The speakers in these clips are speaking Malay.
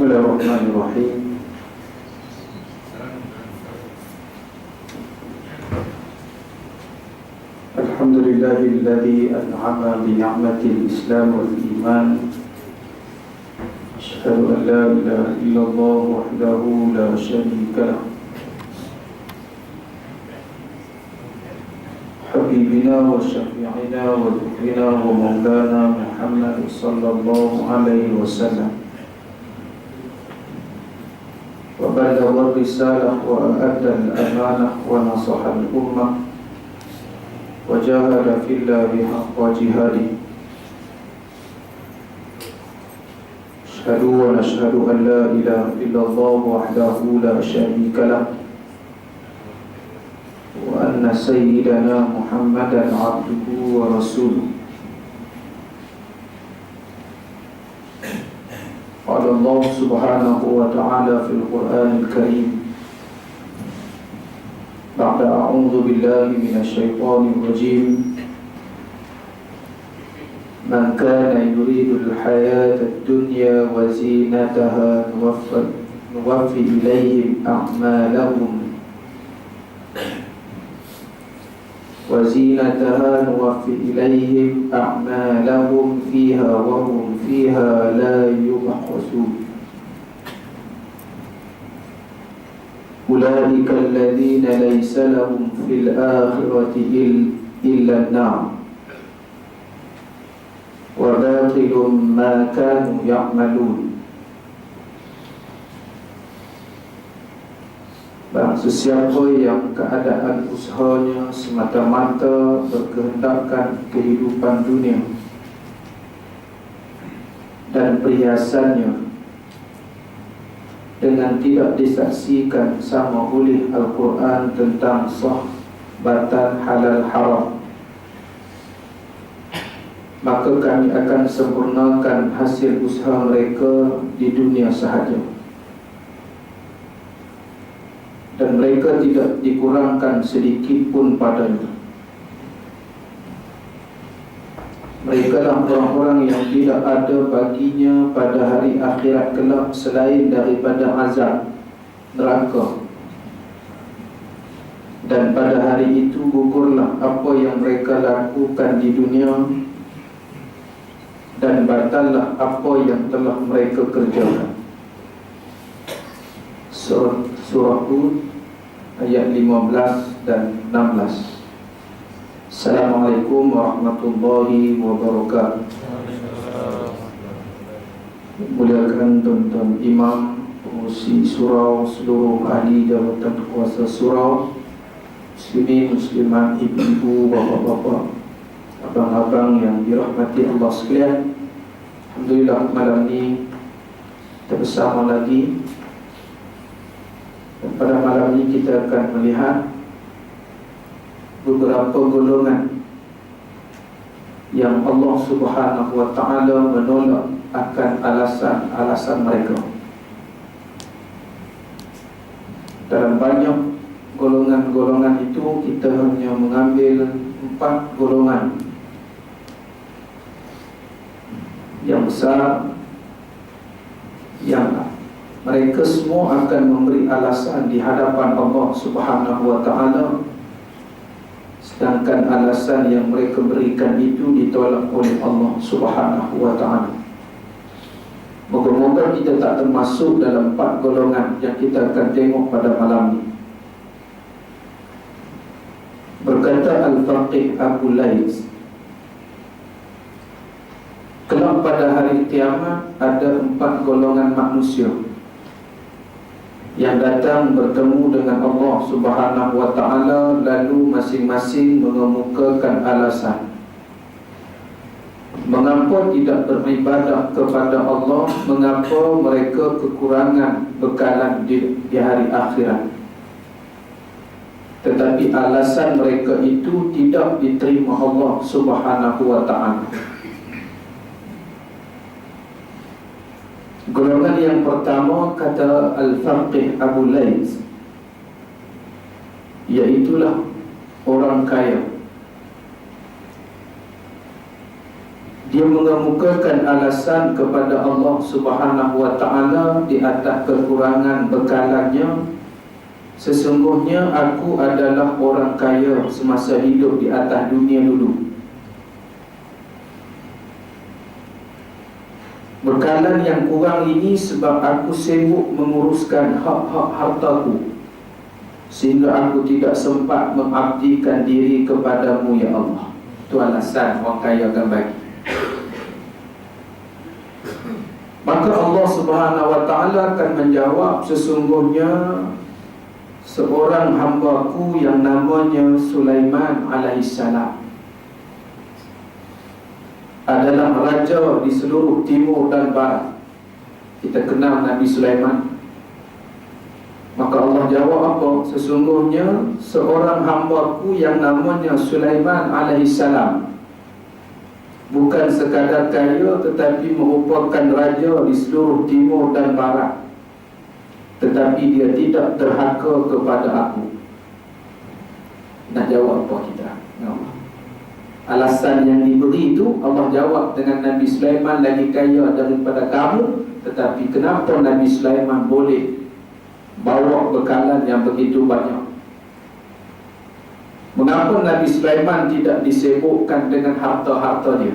Bismillahirrahmanirrahim. Alhamdulillahilladzi an'ama bi ni'matil Islam wal iman. Asyhadu an la ilaha illallah wahdahu la syarika lah. Habibina wa syafi'ina wa dhukrina wa maulana Muhammad sallallahu alaihi wasallam. وبلغ الرسالة وأدى الأمانة ونصح الأمة وجاهد في الله حق جهاده. أشهد ونشهد أن لا إله إلا الله وحده لا شريك له وأن سيدنا محمدا عبده ورسوله. قال الله سبحانه وتعالى في القرآن الكريم بعد أعوذ بالله من الشيطان الرجيم من كان يريد الحياة الدنيا وزينتها نوفي إليهم أعمالهم فيها وهم فيها لا يبخسون. أولئك الذين ليس لهم في الآخرة إلا النار وباطل ما كانوا يعملون. Barang sesiapa yang keadaan usahanya semata-mata berkehendakkan kehidupan dunia dan perhiasannya dengan tidak disaksikan sama oleh Al-Quran tentang sah batal halal haram, maka kami akan sempurnakan hasil usaha mereka di dunia sahaja, dan mereka tidak dikurangkan sedikit pun padanya. Mereka lah orang-orang yang tidak ada baginya pada hari akhirat kelak selain daripada azab neraka, dan pada hari itu gugurlah apa yang mereka lakukan di dunia, dan batallah apa yang telah mereka kerjakan. Surah Hud ayat 15 dan 16. Assalamualaikum warahmatullahi wabarakatuh. Muliakan tuan-tuan imam, pengurusi surau, seluruh ahli jabatan kuasa surau, muslimin, muslimat, ibu-ibu, bapa-bapa, abang-abang yang dirahmati Allah sekalian. Alhamdulillah, malam ini kita bersama lagi. Dan pada malam ini kita akan melihat beberapa golongan yang Allah Subhanahu wa ta'ala menolak akan alasan-alasan mereka. Dalam banyak golongan-golongan itu, kita hanya mengambil 4 golongan yang besar, yang mereka semua akan memberi alasan di hadapan Allah Subhanahu wa ta'ala, sedangkan alasan yang mereka berikan itu ditolak oleh Allah Subhanahu wa ta'ala. Moga-moga kita tak termasuk dalam 4 golongan yang kita akan tengok pada malam ini. Berkata Al-Faqih Abu Lais, kelak pada hari kiamat ada 4 golongan manusia yang datang bertemu dengan Allah Subhanahu wa ta'ala, lalu masing-masing mengemukakan alasan mengapa tidak beribadah kepada Allah, mengapa mereka kekurangan bekalan di hari akhirat. Tetapi alasan mereka itu tidak diterima Allah Subhanahu wa ta'ala. Golongan yang pertama, kata Al-Faqih Abu Lais, iaitulah orang kaya. dia mengemukakan alasan kepada Allah Subhanahu wa ta'ala di atas kekurangan bekalannya. Sesungguhnya aku adalah orang kaya semasa hidup di atas dunia dulu. Bekalan yang kurang ini sebab aku sibuk menguruskan hak-hak hartaku, sehingga aku tidak sempat mengabdikan diri kepadamu ya Allah. Itu alasan orang kaya akan bagi. Maka Allah Subhanahu wa ta'ala akan menjawab, sesungguhnya seorang hambaku yang namanya Sulaiman alaihissalam adalah raja di seluruh timur dan barat. Kita kenal Nabi Sulaiman. Maka Allah jawab apa? Sesungguhnya seorang hambaku yang namanya Sulaiman alaihissalam bukan sekadar kaya, tetapi merupakan raja di seluruh timur dan barat, tetapi dia tidak derhaka kepada aku. Nak jawab apa kita? Alasan yang diberi itu Allah jawab dengan Nabi Sulaiman lagi kaya daripada kamu, tetapi kenapa Nabi Sulaiman boleh bawa bekalan yang begitu banyak? Mengapa Nabi Sulaiman tidak disibukkan dengan harta-harta dia?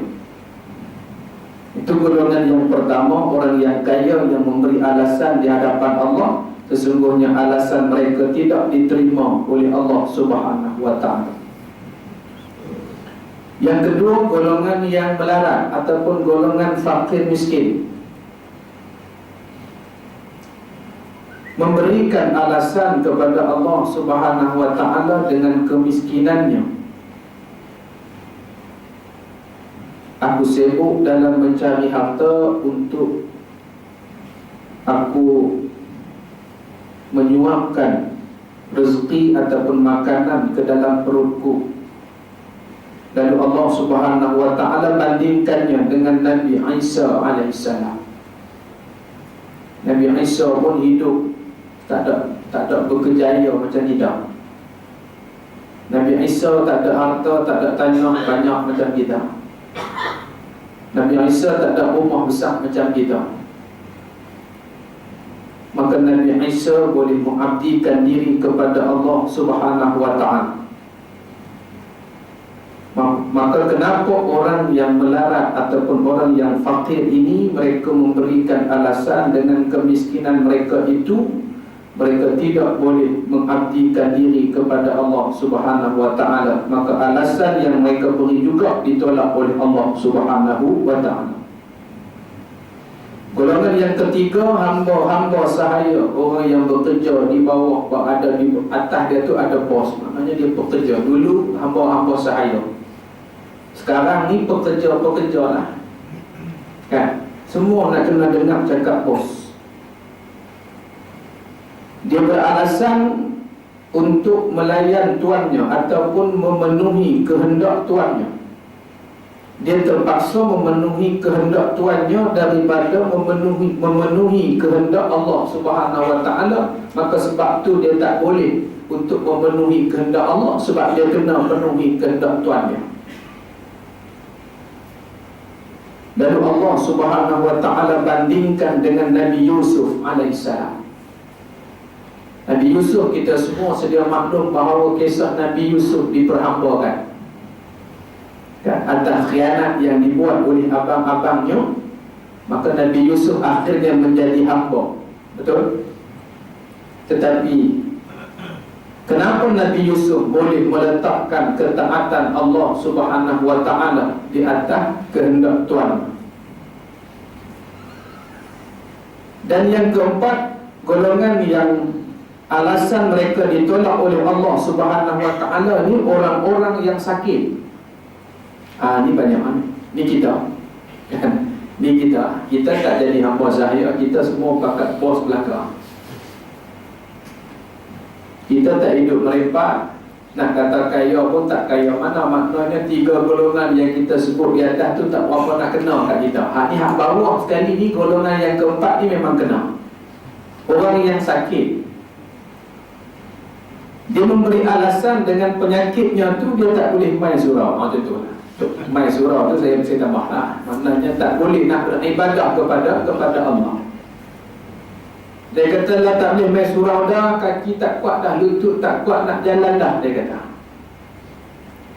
Itu golongan yang pertama, orang yang kaya yang memberi alasan di hadapan Allah. Sesungguhnya alasan mereka tidak diterima oleh Allah Subhanahu wa ta'ala. Yang kedua, golongan yang melarat ataupun golongan fakir miskin, memberikan alasan kepada Allah Subhanahu wa ta'ala dengan kemiskinannya. Aku sibuk dalam mencari harta untuk aku menyuapkan rezeki ataupun makanan ke dalam perutku. Lalu Allah Subhanahu wa ta'ala bandingkannya dengan Nabi Isa alaihissalam. Nabi Isa pun hidup tak ada berkejaya macam kita. Nabi Isa tak ada harta, tak ada tanah banyak macam kita. Nabi Isa tak ada rumah besar macam kita. Maka Nabi Isa boleh mengabdikan diri kepada Allah Subhanahu wa ta'ala. Maka kenapa orang yang melarat ataupun orang yang fakir ini mereka memberikan alasan dengan kemiskinan mereka itu mereka tidak boleh mengabdikan diri kepada Allah Subhanahu wa ta'ala? Maka alasan yang mereka beri juga ditolak oleh Allah Subhanahu wa ta'ala. Golongan yang ketiga, hamba-hamba sahaya, orang yang bekerja di bawah, ada di atas dia tu ada bos, maknanya dia bekerja. Dulu hamba-hamba sahaya, sekarang ni pekerja-pekerja lah, kan? Semua nak kena dengar cakap bos. Dia beralasan untuk melayan tuannya ataupun memenuhi kehendak tuannya. Dia terpaksa memenuhi kehendak tuannya daripada memenuhi kehendak Allah Subhanahu wa ta'ala. Maka sebab tu dia tak boleh untuk memenuhi kehendak Allah, sebab dia kena penuhi kehendak tuannya. Lalu Allah Subhanahu wa ta'ala bandingkan dengan Nabi Yusuf alaihissalam. Nabi Yusuf, kita semua sedia maklum bahawa kisah Nabi Yusuf diperhambakan atas khianat yang dibuat oleh abang-abangnya. Maka Nabi Yusuf akhirnya menjadi hamba. Betul? Tetapi kenapa Nabi Yusuf boleh meletakkan ketaatan Allah Subhanahu wa ta'ala di atas kehendak Tuhan? Dan yang keempat, golongan yang alasan mereka ditolak oleh Allah Subhanahu wa ta'ala ni orang-orang yang sakit. Ni banyak mana? Ni kita. Ni kita. Kita tak jadi hamba sahaya, kita semua pakat bos belakang. Kita tak hidup merempat. Nak kata kaya pun tak kaya mana. Maknanya tiga golongan yang kita sebut di atas tu tak berapa nak kena kat kita. Ni hak bawah sekali ni, golongan yang keempat ni memang kena. Orang yang sakit, dia memberi alasan dengan penyakitnya tu dia tak boleh main surau. Macam tu lah. Mai surau tu saya tambah lah. Maknanya tak boleh nak beribadah kepada Allah. Dia kata lah tak boleh mai surau dah, kaki tak kuat dah, lutut tak kuat nak jalan dah, dia kata.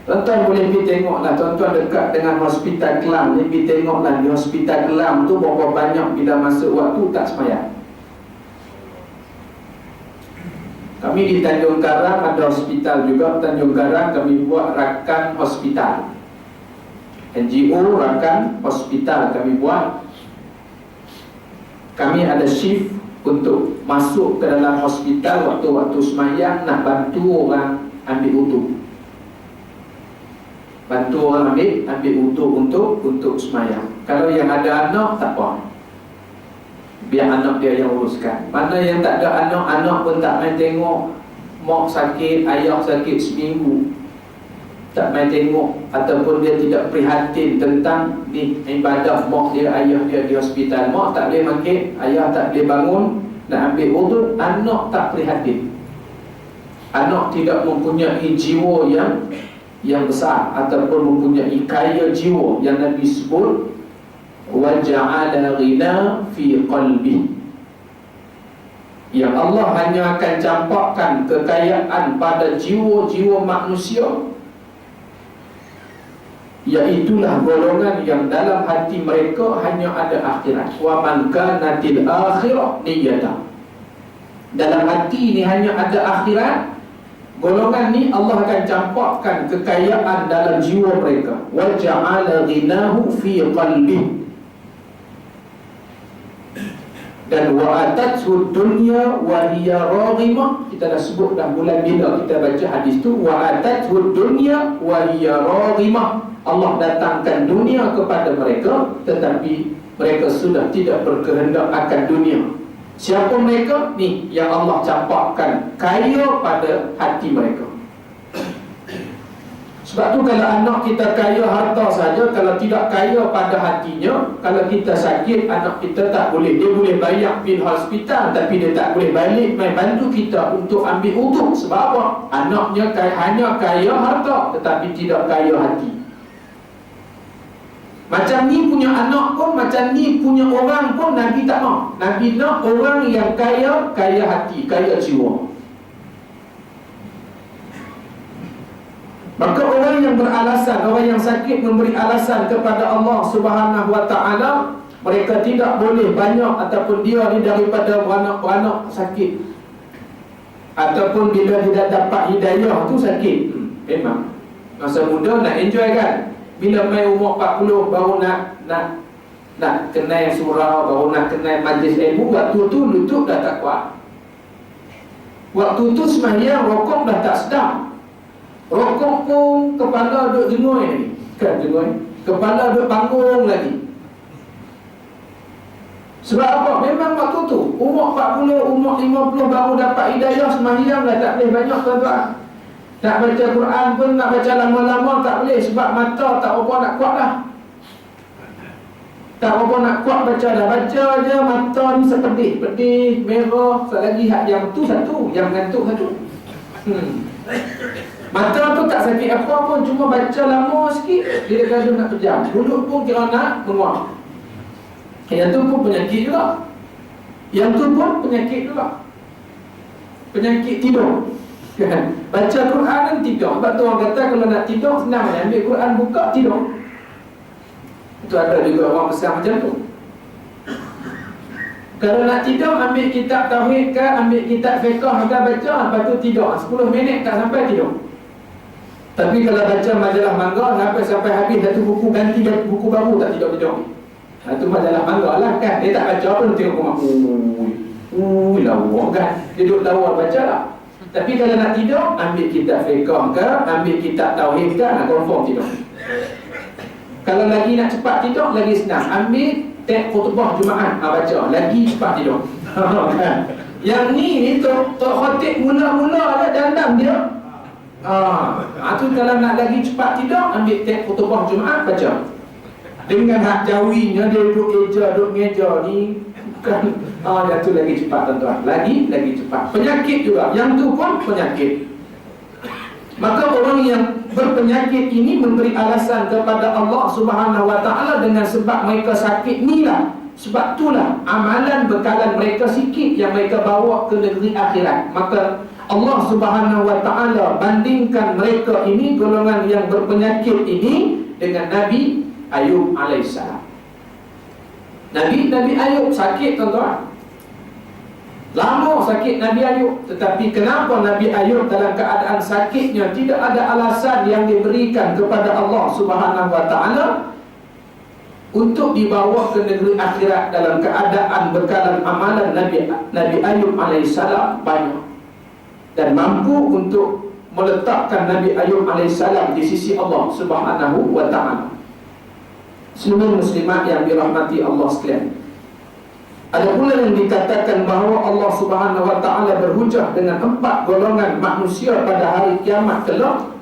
Tuan-tuan boleh pergi tengok lah, tuan-tuan dekat dengan hospital Kelang ni, pergi tengok lah di hospital Kelang tu berapa banyak bila masuk waktu tak sembahyang. Kami di Tanjung Karang ada hospital juga. Tanjung Karang kami buat rakan hospital, NGO rakan hospital kami buat. Kami ada shift untuk masuk ke dalam hospital waktu-waktu sembahyang, nak bantu orang ambil wudu. Bantu orang ambil wudu untuk sembahyang. Kalau yang ada anak tak apa, biar anak dia yang uruskan. Mana yang tak ada anak, anak pun tak main tengok. Mak sakit, ayah sakit seminggu, tak main tengok. Ataupun dia tidak prihatin tentang ni ibadah mak dia, ayah dia di hospital. Mak tak boleh makan, ayah tak boleh bangun nak ambil wudu, anak tak prihatin. Anak tidak mempunyai jiwa yang besar, ataupun mempunyai kaya jiwa yang Nabi sebut wa ja'ala ghina fi qalbi, yang Allah hanya akan campakkan kekayaan pada jiwa-jiwa manusia, iaitulah golongan yang dalam hati mereka hanya ada akhirat. Wa man kanatil akhirah niyyata, dalam hati ni hanya ada akhirat. Golongan ni Allah akan campakkan kekayaan dalam jiwa mereka. Wa ja'ala ghinahu fi qalbi, dan wa'atathu dunya wa hiya raghimah. Kita dah sebut dah bulan bila kita baca hadis tu. Wa'atathu dunya wa hiya raghimah, Allah datangkan dunia kepada mereka, tetapi mereka sudah tidak berkehendak akan dunia. Siapa mereka? Ni yang Allah campakkan kaya pada hati mereka. Sebab tu kalau anak kita kaya harta saja, kalau tidak kaya pada hatinya, kalau kita sakit, anak kita tak boleh. Dia boleh bayar bil hospital, tapi dia tak boleh balik main bantu kita untuk ambil wudu. Sebab apa? Anaknya hanya kaya harta, tetapi tidak kaya hati. Macam ni punya anak pun, macam ni punya orang pun Nabi tak mau. Nabi nak orang yang kaya hati, kaya jiwa. Maka orang yang beralasan, orang yang sakit memberi alasan kepada Allah Subhanahu Wa Taala, mereka tidak boleh banyak, ataupun dia ni daripada beranak sakit, ataupun bila dia dapat hidayah tu sakit. Memang masa muda nak enjoy kan. Bila mai umur 40 baru nak kenal surau, baru nak kenal majlis ilmu, waktu tu lutut dah tak kuat. Waktu tu sembahyang rokok dah tak sedap. Rokok pun kepala duk jengoi lagi. Kan jengoi. Kepala duk panggung lagi. Sebab apa? Memang waktu tu umur 40, umur 50 baru dapat hidayah, sembahyang dah tak boleh banyak tuan-tuan. Nak baca Quran pun, nak baca lama-lama tak boleh, sebab mata tak apa nak kuat dah. Tak apa nak kuat baca dah. Baca je mata ni sepedih, merah. Selagi yang tu satu, yang ngantuk satu. Mata tu tak sakit apa pun, cuma baca lama sikit dia gaduh nak pejam. Mulut pun kira nak menguap. Yang tu pun penyakit juga. Yang tu pun penyakit juga. Penyakit tidur. Baca Quran kan tidur. Sebab tu orang kata kalau nak tidur senang, ambil Quran buka tidur. Itu ada juga orang besar macam tu. Kalau nak tidur ambil kitab tauhid ke, ambil kitab fiqh ke baca, lepas tu tidur 10 minit tak sampai tidur. Tapi kalau baca majalah mangga sampai habis satu buku, ganti buku baru, tak tidur-tidur. Itu majalah mangga lah kan. Dia tak baca pun tengok rumah. Lawa kan. Dia duduk lawa baca lah. Tapi kalau nak tidur, ambil kitab fiqh ke, ambil kitab tauhid ke, nak confirm tidur. Kalau lagi nak cepat tidur, lagi senang. Ambil teks khutbah Jumaat, baca, lagi cepat tidur. Yang ni Tok Khatib mula-mula ada dandang dia. Tu kalau nak lagi cepat tidur, ambil teks khutbah Jumaat, baca. Dengan hak jawinya, dia duduk eja, duduk meja ni, bukan. Yang tu lagi cepat tuan-tuan. Lagi cepat. Penyakit juga. Yang tu pun penyakit. Maka orang yang berpenyakit ini memberi alasan kepada Allah Subhanahu wa taala dengan sebab mereka sakit ni lah. Sebab itulah amalan bekalan mereka sikit yang mereka bawa ke negeri akhirat. Maka Allah Subhanahu wa taala bandingkan mereka ini, golongan yang berpenyakit ini, dengan Nabi Ayub alaihissalam. Nabi Ayub sakit, tuan-tuan. Lama sakit Nabi Ayub. Tetapi kenapa Nabi Ayub dalam keadaan sakitnya tidak ada alasan yang diberikan kepada Allah Subhanahu wa taala untuk dibawa ke negeri akhirat dalam keadaan bekalan amalan Nabi Ayub alaihissalam banyak dan mampu untuk meletakkan Nabi Ayub alaihissalam di sisi Allah Subhanahu wa taala. Seluruh muslimat yang dirahmati Allah sekalian, ada pula yang dikatakan bahawa Allah Subhanahu wa taala berhujah dengan 4 golongan manusia pada hari kiamat kelak.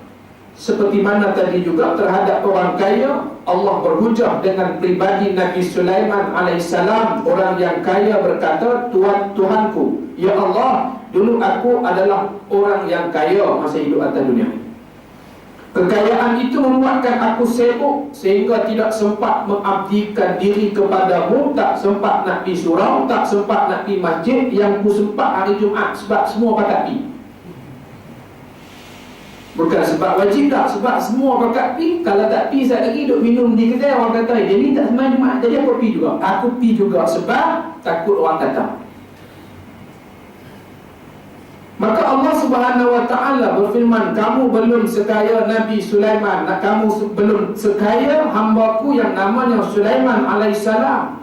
Seperti mana tadi juga terhadap orang kaya, Allah berhujah dengan pribadi Nabi Sulaiman alaihissalam. Orang yang kaya berkata, Tuhanku, ya Allah, dulu aku adalah orang yang kaya masa hidup atas dunia. Kekayaan itu membuatkan aku sibuk sehingga tidak sempat mengabdikan diri kepadamu, tak sempat nak pergi surau, tak sempat nak pergi masjid. Yang ku sempat hari Jumaat sebab semua pakat pergi. Bukan sebab wajib tak, sebab semua pakat pergi. Kalau tak pergi, saya lagi duduk minum di kedai, orang kata, dia ni tak sembahyang Jumaat, jadi aku pergi juga. Aku pergi juga sebab takut orang kata. Maka Allah Subhanahu wa taala berfirman, kamu belum sekaya Nabi Sulaiman, kamu belum sekaya hamba-Ku yang namanya Sulaiman alaihissalam.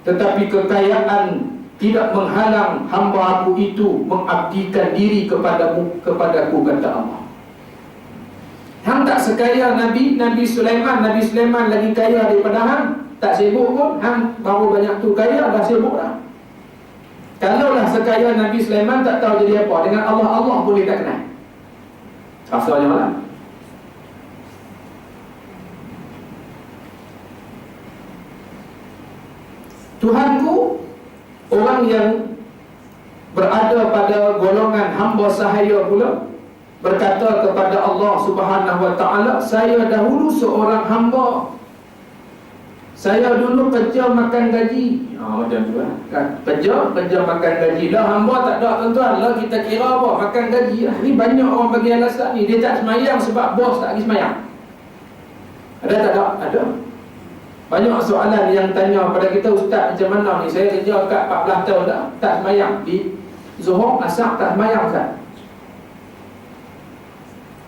Tetapi kekayaan tidak menghalang hamba Aku itu mengabdikan diri kepadamu, kepadaku, kata Allah. Hang tak sekaya Nabi Sulaiman. Nabi Sulaiman lagi kaya daripada hang. Tak sibuk pun. Hang baru banyak tu kaya, dah sibuk dah. Kalaulah sekaya Nabi Sulaiman, tak tahu jadi apa. Dengan Allah boleh tak kenal. Asalnya mana? Tuhanku, orang yang berada pada golongan hamba sahaya pula, berkata kepada Allah Subhanahu wa taala, saya dahulu seorang hamba. Saya dulu kerja makan gaji. Macam tu kan. Kerja makan gaji. Lah hamba tak ada, tuan-tuan. Lah kita kira apa? Makan gaji lah. Ni banyak orang bagi alasan ni. Dia tak semayang sebab bos tak pergi semayang. Ada tak ada? Ada. Banyak soalan yang tanya pada kita, ustaz macam mana ni? Saya kerja kat 14 tahun tak semayang. Di Zuhur, Asar tak semayang, ustaz.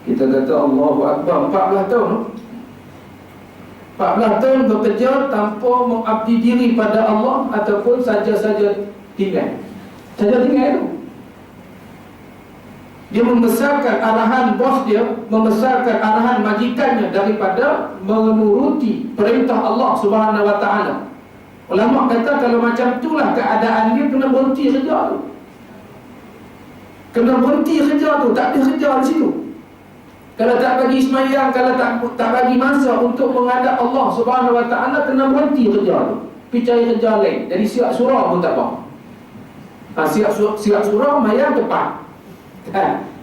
Kita kata Allahu Akbar, 14 tahun. 14 tahun bekerja tanpa mengabdi diri pada Allah ataupun saja-saja tinggal. Saja tinggal itu. Dia membesarkan arahan bos dia, membesarkan arahan majikannya daripada menuruti perintah Allah Subhanahu wa taala. Ulama kata kalau macam itulah keadaan dia, kena berhenti kerja tu. Kena berhenti kerja tu, tak boleh kerja di situ. Kalau tak bagi semayang, kalau tak bagi masa untuk menghadap Allah Subhanahu wa taala, kena berhenti kerja tu. Pergi cari kerja lain. Jadi siap surau pun tak apa. Siap surau, mayang tepat.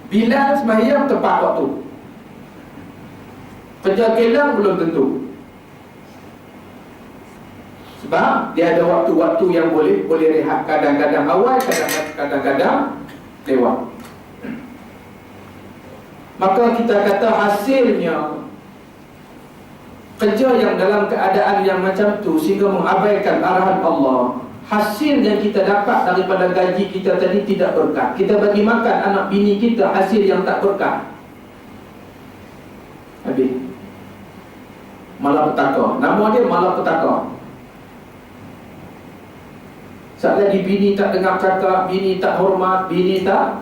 Bila semayang tepat waktu. Kerja kelang belum tentu. Sebab dia ada waktu-waktu yang boleh rehat. Kadang-kadang awal, kadang-kadang lewat. Maka kita kata hasilnya kerja yang dalam keadaan yang macam tu sehingga mengabaikan arahan Allah, hasil yang kita dapat daripada gaji kita tadi tidak berkah. Kita bagi makan anak bini kita, hasil yang tak berkah. Habis malapetaka. Nama dia malapetaka. Saat lagi bini tak dengar cakap, bini tak hormat, bini tak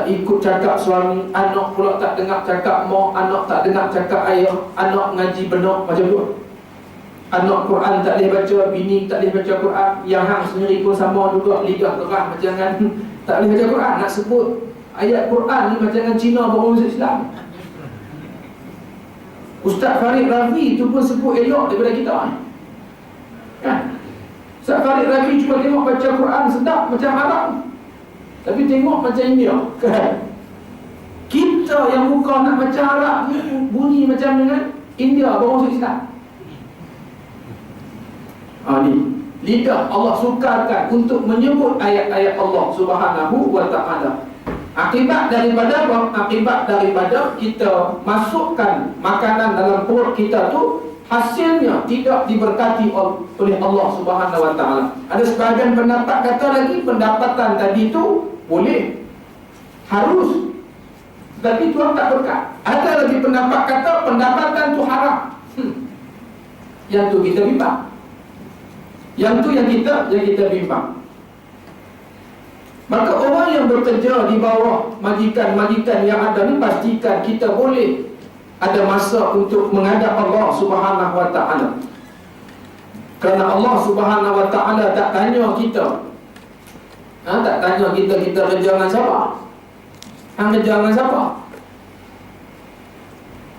ikut cakap suami, anak pula tak dengar cakap mak, anak tak dengar cakap ayah, anak ngaji benar macam tu. Anak Quran tak boleh baca, bini tak boleh baca Quran. Yang hang sendiri pun sama juga, lidah kerah macam kan tak boleh baca Quran. Nak sebut ayat Quran ni macam kan Cina baru masuk Islam. Ustaz Farid Rafi tu pun sebut elok daripada kita kan. Ustaz Farid Rafi cuba tengok baca Quran sedap macam Arab, tapi tengok macam India kan. bangsa yang bukan nak baca Arab ni bunyi macam dengan India baru masuk Islam. Ni lidah Allah sukarkan untuk menyebut ayat-ayat Allah Subhanahu wa ta'ala. Akibat daripada apa? Akibat daripada kita masukkan makanan dalam perut kita tu, hasilnya tidak diberkati oleh Allah Subhanahu wa ta'ala. Ada sebahagian pendapat kata lagi pendapatan tadi tu boleh, harus, tapi Tuhan tak berkat. Ada lagi pendapat kata pendapatan tu haram. Yang tu kita bimbang. Yang tu yang kita bimbang. Maka orang yang bekerja di bawah majikan-majikan yang ada ni, pastikan kita boleh ada masa untuk menghadap Allah Subhanahu wa ta'ala. Kerana Allah Subhanahu wa ta'ala tak tanya kita, tak tanya kita kerja dengan siapa, kerja dengan siapa.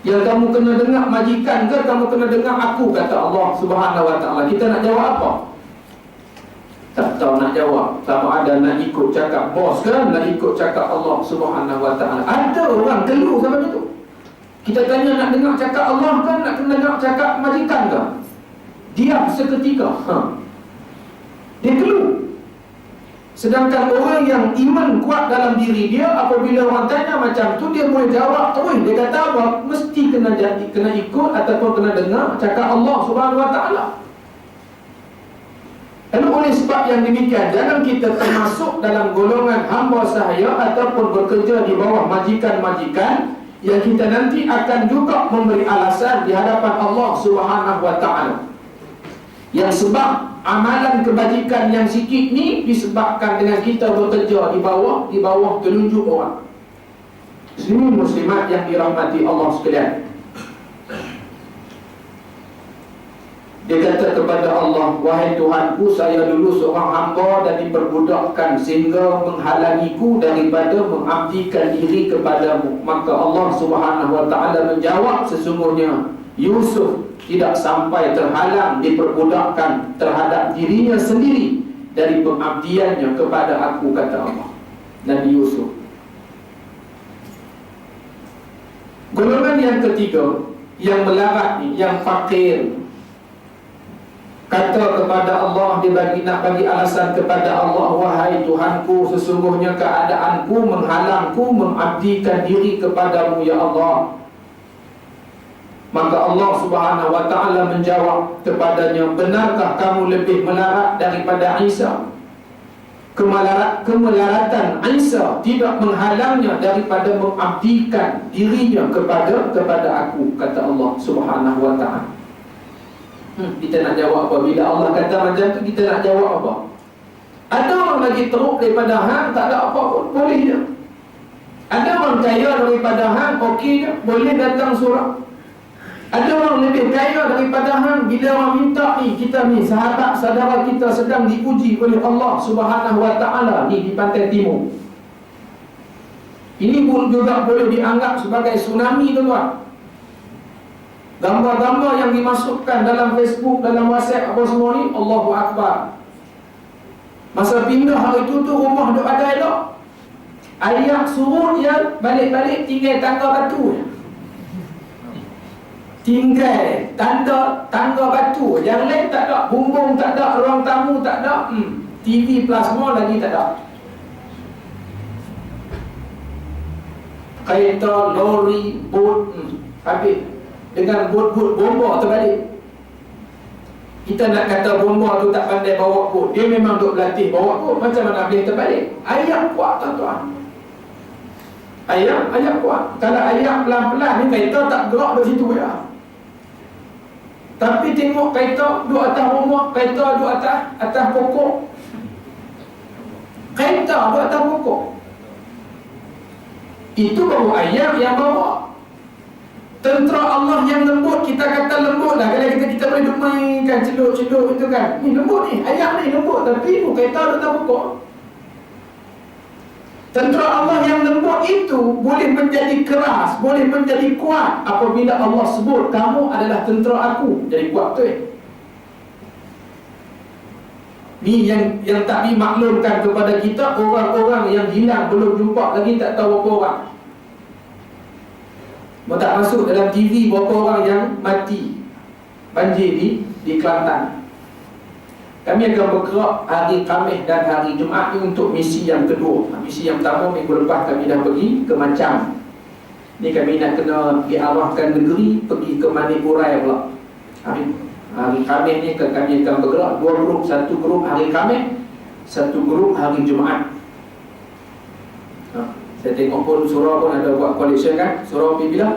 Yang kamu kena dengar majikan ke kamu kena dengar aku, kata Allah Subhanahu wa ta'ala. Kita nak jawab apa? Tak tahu nak jawab. Sama ada nak ikut cakap bos ke, nak ikut cakap Allah Subhanahu wa ta'ala. Ada orang keluh sama itu. Kita tanya nak dengar cakap Allah kan, nak kena dengar cakap majikan ke? Diam seketika. Dia keluh. Sedangkan orang yang iman kuat dalam diri dia, apabila orang tanya macam tu, dia boleh jawab terus. Dia kata apa? Mesti kena ikut ataupun kena dengar cakap Allah Subhanahu wa ta'ala. Lalu oleh sebab yang demikian, jangan kita termasuk dalam golongan hamba sahaya ataupun bekerja di bawah majikan-majikan yang kita nanti akan juga memberi alasan di hadapan Allah Subhanahu wa ta'ala. Yang sebab amalan kebajikan yang sikit ni disebabkan dengan kita bekerja di bawah telunjuk orang. Muslimin muslimat yang dirahmati Allah sekalian. Dia kata kepada Allah, wahai Tuhanku, saya dulu seorang hamba dan diperbudakkan sehingga menghalangiku daripada mengabdikan diri kepadamu. Maka Allah Subhanahu wa ta'ala menjawab, sesungguhnya Yusuf tidak sampai terhalang diperbudakkan terhadap dirinya sendiri dari pengabdiannya kepada aku, kata Allah. Nabi Yusuf. Golongan yang ketiga, yang melarat ni, yang fakir, kata kepada Allah, dia nak bagi alasan kepada Allah, wahai Tuhanku, sesungguhnya keadaanku menghalangku mengabdikan diri kepadamu, ya Allah. Maka Allah Subhanahu wa ta'ala menjawab kepadanya, benarkah kamu lebih melarat daripada Isa? Kemelaratan Isa tidak menghalangnya daripada mengabdikan dirinya kepada aku, kata Allah Subhanahu wa ta'ala. Kita nak jawab apa? Bila Allah kata macam tu, kita nak jawab apa? Ada orang lagi teruk daripada hang, tak ada apa pun, boleh je. Ada orang kaya daripada hang, okey je, boleh datang surau. Ada orang lebih kaya daripada hang, bila orang minta ni, kita ni sahabat saudara kita sedang diuji oleh Allah Subhanahu wa ta'ala ni di pantai timur. Ini pun juga boleh dianggap sebagai tsunami, tuan-tuan. Gambar-gambar yang dimasukkan dalam Facebook, dalam WhatsApp apa semua ni, Allahu Akbar. Masa pindah hari tu rumah duk ada elok. Ayah suruh dia balik-balik tinggal tangga batu. Tinggal tangga batu. Yang lain tak ada, bumbung tak ada, ruang tamu tak ada, TV plasma lagi tak ada. Kereta, lori, bot, habis. Dengan bot-bot bomba terbalik. Kita nak kata bomba tu tak pandai bawa bot, dia memang duk berlatih bawa bot, macam mana boleh terbalik? Ayam kuat, tuan-tuan. Ayam kuat. Kalau ayam pelan-pelan ni, kereta tak gerak dari situ ya. Tapi tengok kereta duduk atas rumah, kereta duduk atas pokok. Kereta duduk atas pokok. Itu baru ayam yang bawa. Tentera Allah yang lembut, kita kata lembut lah. Kalau kita boleh duk mainkan celup-celup itu kan, ni lembut ni, ayam ni lembut. Tapi kereta duduk atas pokok. Tentera Allah yang lembut itu boleh menjadi keras, boleh menjadi kuat apabila Allah sebut kamu adalah tentera aku. Jadi kuat tu Ni yang tak dimaklumkan kepada kita, orang-orang yang hilang belum jumpa lagi, tak tahu berapa orang. tak masuk dalam TV berapa orang yang mati banjir di Kelantan. Kami akan bergerak hari Khamis dan hari Jumaat ni untuk misi yang kedua. Misi yang pertama minggu lepas kami dah pergi ke Macang. Ni kami nak kena diarahkan negeri pergi ke Manipurai pula. Hari Khamis ni kami akan bergerak 2 grup, satu grup hari Khamis, satu grup hari Jumaat. Saya tengok pun surau pun ada buat collection kan. Surau pergi bila?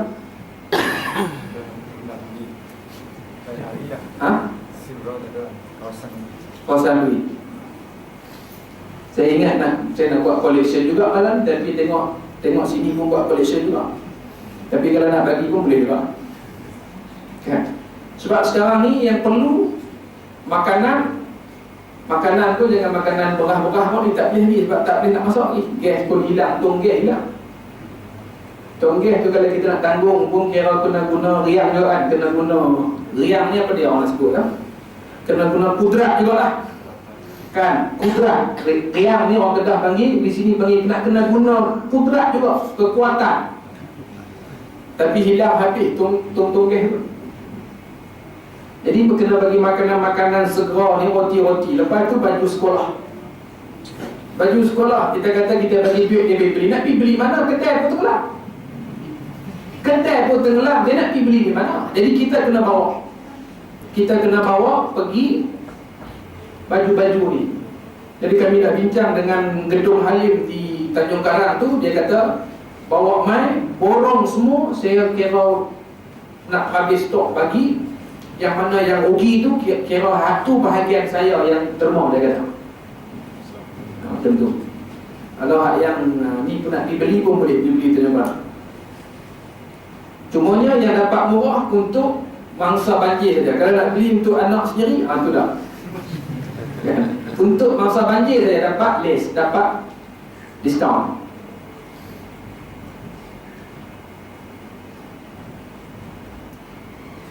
Kawasan duit. Saya ingat saya nak buat collection juga malam, tapi tengok sini pun buat collection juga. Tapi kalau nak bagi pun boleh juga. Kan? Sebab sekarang ni yang perlu makanan tu jangan makanan berah-berah pun tak boleh habis sebab tak boleh nak masak lagi. Gas pun hilang, tong gas hilang. Tong gas tu kalau kita nak tanggung pun kira kena guna riang juga kan. Kena guna riang ni apa dia orang nak sebut kan? Kena guna kudrat juga lah. Kan, kudrat. Riang ni orang Kedah panggil, di sini panggil kena guna kudrat juga, kekuatan. Tapi hilang habis tong gas tu. Jadi kena bagi makanan-makanan segera ni, roti-roti. Lepas tu baju sekolah. Baju sekolah, kita kata kita bagi duit dia beli. Nak pergi beli mana? Kedai pun tenggelam. Kedai pun tenggelam, dia nak pergi beli di mana? Jadi kita kena bawa. Kita kena bawa pergi baju-baju ni. Jadi kami dah bincang dengan Gedung Halim di Tanjung Karang tu. Dia kata bawa mai, borong semua. Saya kira nak habis stok bagi. Yang mana yang rugi tu kira satu bahagian saya yang terima, dia kata. Tentu. Kalau yang ni pun nak dibeli pun boleh dibeli Tanjung Karang. Cumanya yang dapat murah untuk mangsa banjir saja. Kalau nak beli untuk anak sendiri, tu dah. Untuk mangsa banjir saja dapat less, dapat diskaun.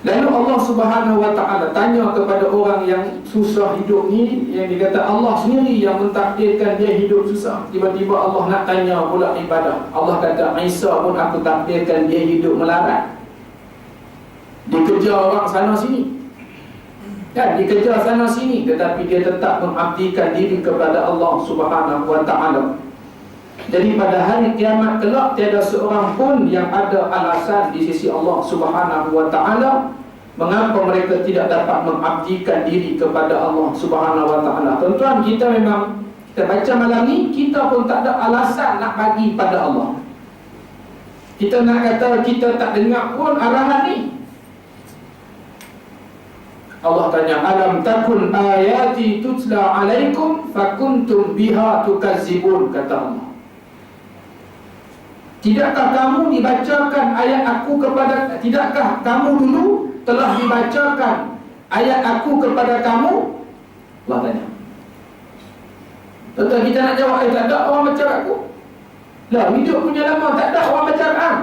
Lalu Allah Subhanahu Wa Taala tanya kepada orang yang susah hidup ni, yang dikata Allah sendiri yang mentakdirkan dia hidup susah. Tiba-tiba Allah nak tanya pula ibadah. Allah kata Isa pun aku takdirkan dia hidup melarat. Dikejar orang sana sini. Kan, dikejar sana sini, tetapi dia tetap mengabdikan diri kepada Allah Subhanahu Wa Taala. Jadi pada hari kiamat kelak tiada seorang pun yang ada alasan di sisi Allah Subhanahu Wa Taala mengapa mereka tidak dapat mengabdikan diri kepada Allah Subhanahu Wa Taala. Tuan-tuan, kita memang kita baca malam ni, kita pun tak ada alasan nak bagi pada Allah. Kita nak kata kita tak dengar pun arahan ni. Allah tanya, alam takun ayati tutla alaikum fakuntum biha tukazzibun, kata Allah. Tidakkah kamu dibacakan ayat aku kepada, tidakkah kamu dulu telah dibacakan ayat aku kepada kamu? Allah tanya. Tentu kita nak jawab, tak ada orang baca aku. Lah, hidup punya lama tak ada orang baca Quran.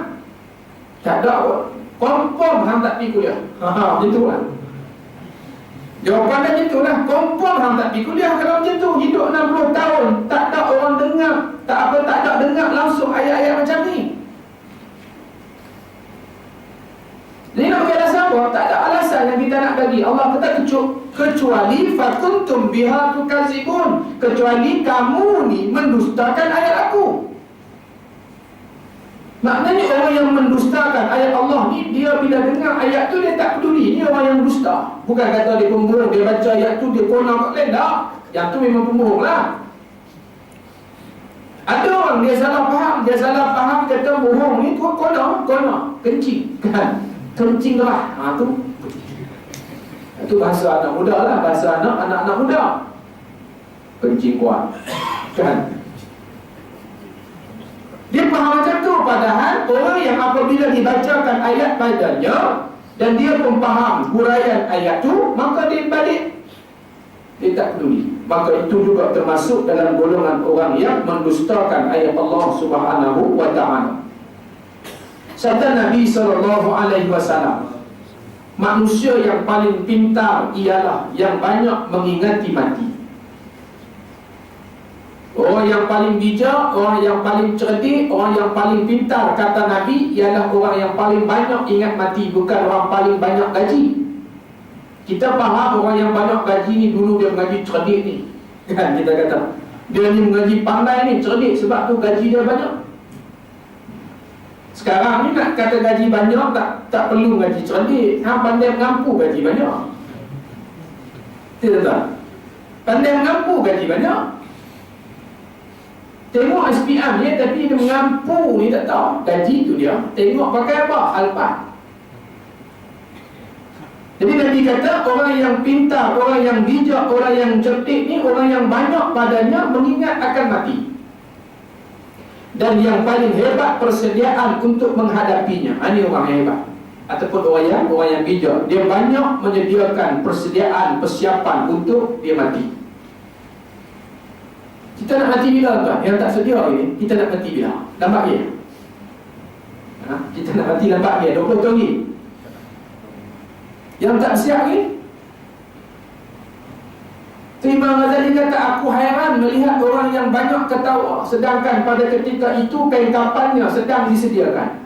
Tak ada orang. Confirm hang tak pergi kuliah. Macam tu kan. Jawapan dia macam tu lah. Confirm hang tak pergi kuliah kalau macam tu. Hidup 60 tahun tak ada orang dengar, tak ada dengar langsung ayat-ayat macam ni. Jadi nak bagi alasan apa? Tak ada alasan yang kita nak bagi. Allah kata kecuali fakuntum biha tukazibun, kecuali kamu ni mendustakan ayat aku. Maknanya orang yang mendustakan ayat Allah ni, dia bila dengar ayat tu dia tak peduli. Ni orang yang dusta. Bukan kata dia pembohong, dia baca ayat tu dia konak kat lain. Tak. Yang tu memang pembohong lah. Ada orang dia salah faham kata bohong ni konak, kencing kan. Kencing lah. Itu bahasa anak muda lah. Bahasa anak-anak muda. Kencing kuat kan. Dia faham macam tu. Padahal orang yang apabila dibacakan ayat padanya dan dia pun faham huraian ayat tu, maka dia balik, dia tak peduli. Maka itu juga termasuk dalam golongan orang yang mendustakan ayat Allah Subhanahu Wa Taala. Kata Nabi SAW, manusia yang paling pintar ialah yang banyak mengingati mati. Orang yang paling bijak, orang yang paling cerdik, orang yang paling pintar, kata Nabi, ialah orang yang paling banyak ingat mati, bukan orang paling banyak gaji. Kita faham orang yang banyak gaji ni dulu dia mengaji cerdik ni, kan kita kata dia ni mengaji pandai ni, cerdik, sebab tu gaji dia banyak. Sekarang ni nak kata gaji banyak, tak perlu gaji cerdik, hang pandai mengampu gaji banyak. Tidak tak? Pandai mengampu gaji banyak. Tengok SPM dia, tapi dia mengampu ni tak tahu gaji tu dia. Tengok pakai apa? Alphard. Jadi Nabi kata orang yang pintar, orang yang bijak, orang yang cerdik ni orang yang banyak padanya mengingat akan mati. Dan yang paling hebat persediaan untuk menghadapinya. Ini orang yang hebat. Ataupun orang yang bijak, dia banyak menyediakan persediaan, persiapan untuk dia mati. Kita nak mati bila tuan? Yang tak sedia ini, kita nak mati bila? Lambat dia. Kita nak mati lambat dia, 20 tahun lagi. Yang tak siap ni, Imam Ghazali kata, aku hairan melihat orang yang banyak ketawa, sedangkan pada ketika itu kain kapannya sedang disediakan.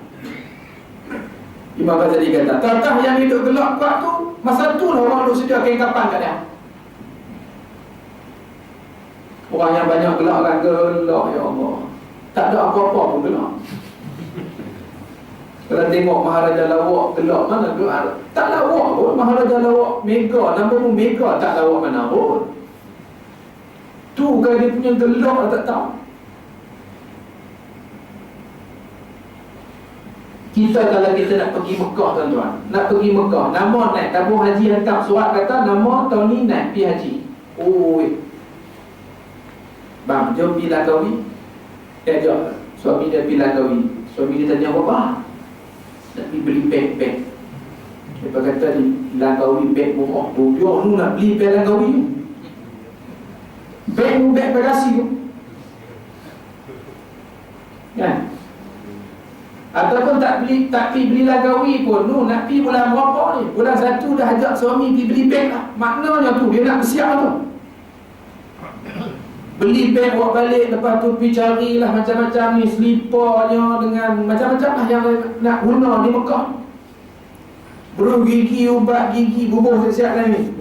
Imam Ghazali kata, tah yang hidup gelap kuat tu, masa tu lah orang duk sedia kain kapan kat dia. Orang yang banyak gelak kan, gelak ya Allah, tak ada apa-apa pun gelak. Kalau tengok Maharaja Lawak gelak mana gelak? Tak lawak pun. Maharaja Lawak mega, nama pun mega, tak lawak mana pun. Tu kan dia punya gelak tak tahu. Kita kalau kita nak pergi Mekah tuan-tuan, nak pergi Mekah, nama naik tabung haji hantar surat kata nama tahun ni naik pergi haji. Bang, jom pergi Langkawi. Jom. Suami dia pergi Langkawi. Suami dia tanya apa? Nak pergi beli beg. Dia kata di Langkawi beg murah. Dia ni nak beli beg Langkawi. Beg bagasi tu. Kan? Ataupun tak pergi beli Langkawi pun. Nak pergi bulan berapa ni? Bulan 1 dah ajak suami pergi beli beg lah. Maknanya tu dia nak bersiap tu. Beli beg bawa balik, lepas tu pergi carilah macam-macam ni, slipernya dengan macam-macam lah yang nak guna di Mekah. Beruh gigi, ubat gigi, bubuh siap-siap lah ni.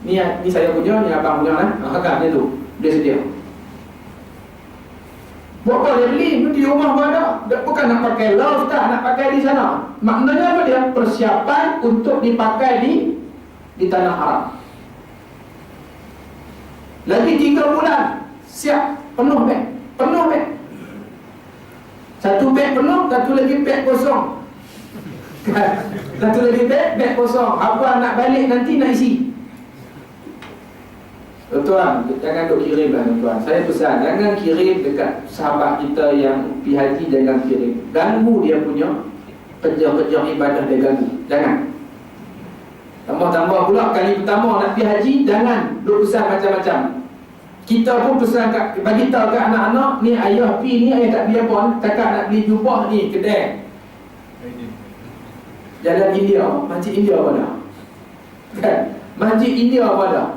Ni saya punya, ni abang punya lah. Agaknya tu, dia sedia. Buat apa dia beli? Di rumah pun ada. Bukan nak pakai love tak, nak pakai di sana. Maknanya apa dia? Persiapan untuk dipakai di tanah Arab. Lagi 3 bulan siap, penuh beg. Satu beg penuh, satu lagi beg kosong. Satu lagi beg kosong. Apa nak balik nanti nak isi. Tuan, jangan duk kirim lah tuan. Saya pesan, jangan kirim dekat sahabat kita yang pergi haji, jangan kirim. Ganggu dia punya kerja-kerja ibadah dia ganggu. Jangan. Tambah-tambah pula kali pertama nak pergi haji, jangan duk pesan macam-macam. Kita pun pesan bagi tahu kat anak-anak, ni ayah pergi ni, ayah tak pergi apa, cakap nak beli jubah ni kedai Jalan India, Masjid India apa dah? Kan? Masjid India apa dah?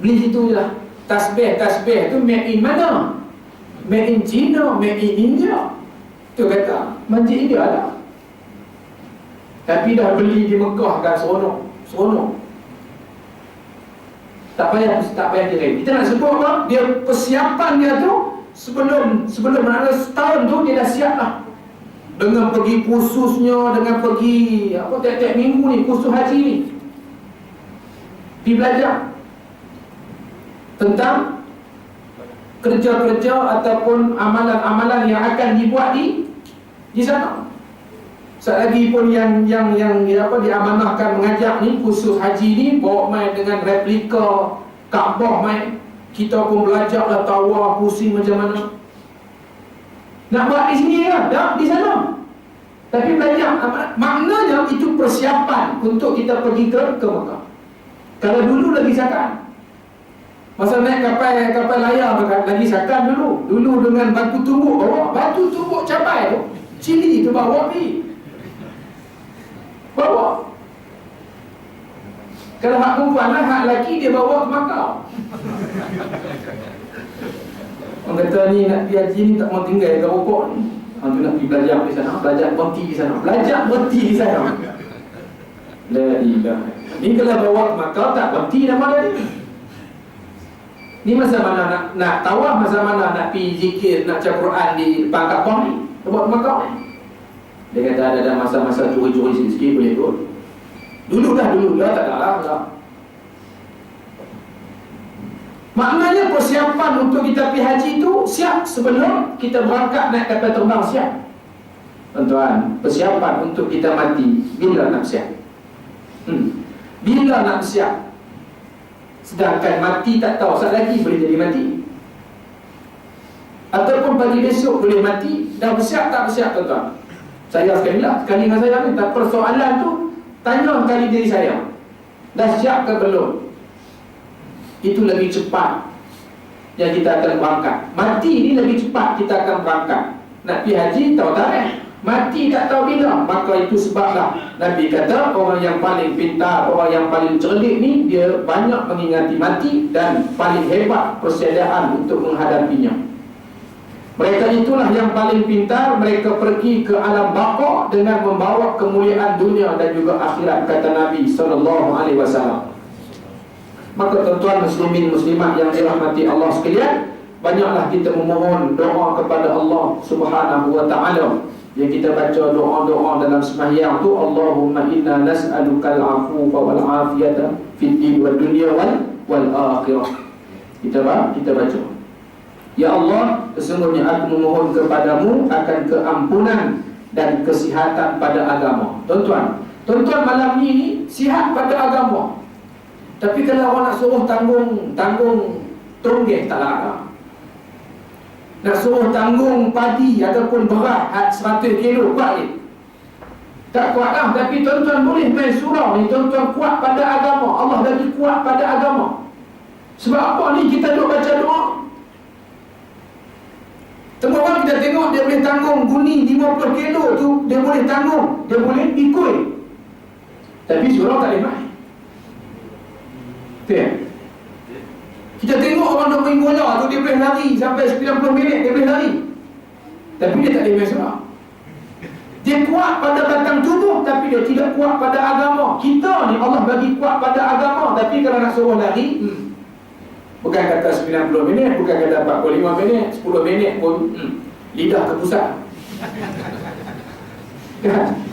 Beli situ je lah. Tasbih tu made in mana? Made in China, made in India. Tu kata Masjid India lah. Tapi dah beli di Mekah kan, seronok. Tak payah kirim. Kita nak sebut apa? Dia persiapan dia tu sebelum mana setahun tu dia dah siap lah. Dengan pergi kursusnya, dengan pergi tiap-tiap minggu ni kursus haji ni. Pergi belajar tentang kerja-kerja ataupun amalan-amalan yang akan dibuat di sana. Lagi pun yang diamanahkan mengajak ni khusus haji ni, bawa main dengan replika Kaabah main. Kita pun belajar lah tawaf, pusing macam mana. Nak buat di sini kan? Tak, di sana. Tapi belajar. Maknanya itu persiapan untuk kita pergi ke Mekah. Kalau dulu lagi sakan. Masa naik kapal layar lagi sakan dulu. Dulu dengan batu tumbuk bawa. Batu tumbuk capai tu, Cili tu bawa pergi. Bawa. Kalau hak perempuan lah, hak lelaki dia bawa ke Makau. Orang kata ni nak pergi haji ni tak mau tinggal kat rokok ni. Orang tu nak pergi belajar di sana, belajar berhenti di sana, belajar berhenti di sana. La ilaha. Ni kalau bawa ke Makkah tak berhenti nama dia ni. Ni masa mana nak tawaf, masa mana nak pergi zikir, nak baca Quran di depan Kaabah ni, buat Makkah ni. Dia kata ada masa-masa curi-curi sikit-sikit boleh ikut. Dulu dah tak ada lah. Maknanya persiapan untuk kita pergi haji itu siap sebelum kita berangkat naik kapal terbang, siap. Tuan-tuan, persiapan untuk kita mati bila nak siap? Bila nak siap? Sedangkan mati tak tahu saat lagi boleh jadi mati, ataupun pagi besok boleh mati. Dah bersiap tak bersiap tuan-tuan? Saya sekali dengan saya ni, tak persoalan tu tanya kali diri saya, dah siap ke belum? Itu lebih cepat yang kita akan berangkat. Mati ni lebih cepat kita akan berangkat. Nak pergi haji tahu tarikh, mati tak tahu bila. Maka itu sebablah Nabi kata orang yang paling pintar, orang yang paling cerdik ni, dia banyak mengingati mati dan paling hebat persediaan untuk menghadapinya. Mereka itulah yang paling pintar. Mereka pergi ke alam baqa dengan membawa kemuliaan dunia dan juga akhirat, kata Nabi SAW. Maka tuan-tuan muslimin muslimat yang dirahmati Allah sekalian, banyaklah kita memohon doa kepada Allah Subhanahu wa taala. Yang kita baca doa-doa dalam sembahyang tu, Allahumma inna nas'aluka al-'afwa wal 'afiyata fid din wad dunya wal akhirah. Kita baca, ya Allah, sesungguhnya aku memohon kepadamu akan keampunan dan kesihatan pada agama. Tuan-tuan malam ni sihat pada agama. Tapi kalau orang nak suruh tanggung tonggeng tak larang. Nak suruh tanggung padi ataupun beras 100 kilo kuat ni, tak kuat lah. Tapi tuan-tuan boleh main surau ni, tuan-tuan kuat pada agama. Allah bagi kuat pada agama. Sebab apa ni? Kita duk baca doa. Teman-teman kita tengok dia boleh tanggung guni 50 kilo tu, dia boleh tanggung, dia boleh pikul. Tapi surau tak boleh main. Kita tengok orang nak main bola tu, dia boleh lari sampai 90 minit, dia boleh lari. Tapi dia tak boleh main surau. Dia kuat pada batang tubuh, tapi dia tidak kuat pada agama. Kita ni Allah bagi kuat pada agama, tapi kalau nak suruh lari, bukan kata 90 minit, bukan kata 45 minit, 10 minit pun lidah terpusat.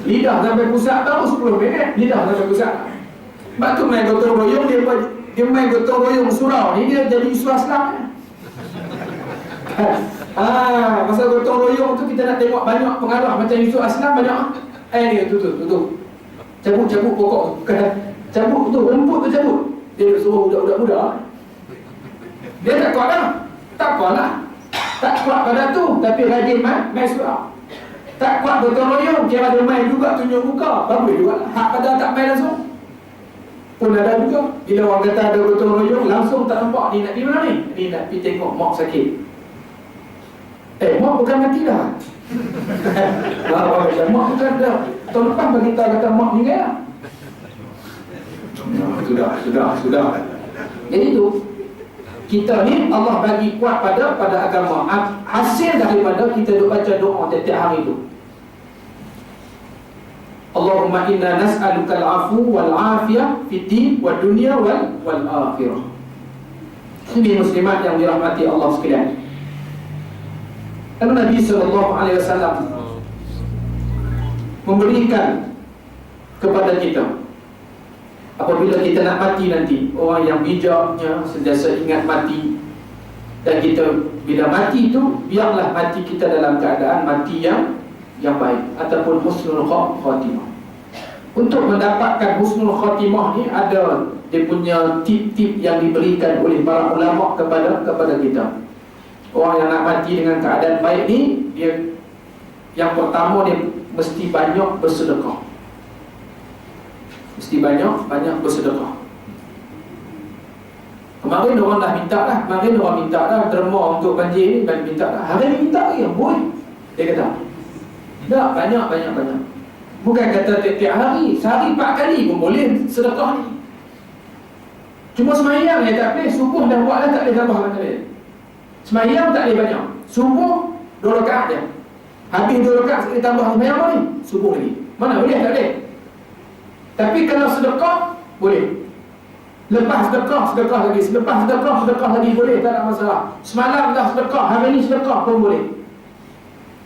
Lidah sampai pusat tahu 10 minit, lidah sampai pusat. Sebab tu main gotong royong, dia main gotong royong surau ni, dia jadi isu Islam. Masa gotong royong tu kita nak tengok banyak pengarah macam isu Islam banyak. Ni tu. Cabut pokok. Cabut tu, rumput tu cabut. Dia suruh budak-budak muda. Dia tak kuat lah. Tak kuat pada tu, tapi rajin main surau. Tak kuat gotong royong, dia ada main juga tunjuk muka. Bagus juga lah. Hak pada tak main langsung pun ada juga. Bila orang kata ada gotong royong, langsung tak nampak ni nak pergi mana ni? Ni nak pergi tengok mak sakit. Mak bukan mati dah. Mak bukan dah. Tahun lepas bagi tahu kata mak meninggal lah. Sudah. Jadi tu, kita ni Allah bagi kuat pada agama. Hasil daripada kita duk baca doa tiap-tiap hari tu. Allahumma inna nas'aluka al-'afwa wal 'afiyah fid din wad dunya wal akhirah. Ini muslimat yang dirahmati Allah sekalian. Karena Nabi SAW memberikan kepada kita, apabila kita nak mati nanti, orang yang bijaknya sentiasa ingat mati. Dan kita bila mati tu, biarlah mati kita dalam keadaan mati yang baik, ataupun husnul khatimah. Untuk mendapatkan husnul khatimah ni, ada dia punya tip-tip yang diberikan oleh para ulama kepada kita. Orang yang nak mati dengan keadaan baik ni, dia yang pertama dia mesti banyak bersedekah. Mesti banyak bersedekah. Kemarin orang dah minta dah, derma untuk banjir ni, minta dah. Hari ni minta lagi, boleh. Dia kata tak, banyak. Bukan kata tiap-tiap hari, sehari 4 kali pun boleh sedekah ni. Cuma sembahyang tak boleh, subuh dah buat dah, tak boleh tambah kata dia. Semayang tak boleh banyak. Subuh 2 rakaat je. Habis 2 rakaat sekali tambah semayang apa ni? Subuh lagi. Mana boleh? Tak boleh. Tapi kalau sedekah boleh. Lepas sedekah lagi. Selepas sedekah lagi boleh, tak ada masalah. Semalam dah sedekah, hari ni sedekah pun boleh.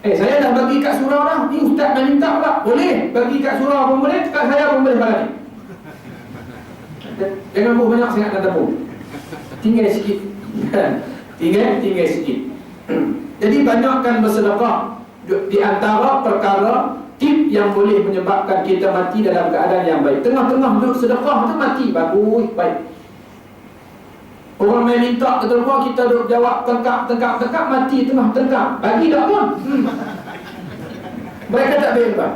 Saya dah bagi kat surau dah. Ni ustaz dah minta pula. Boleh. Bagi kat surau pun boleh, kat saya pun boleh balik. Jangan buat banyak sangat dalam tabung. Tinggal sikit. Tinggal sikit. Jadi banyakkan bersedekah. Di antara perkara tip yang boleh menyebabkan kita mati dalam keadaan yang baik. Tengah-tengah duduk sedekah tu mati, bagus, baik. Orang main minta kita luar, kita duduk jawab tengkap, mati tengah. Bagi tak pun. Mereka tak baik apa?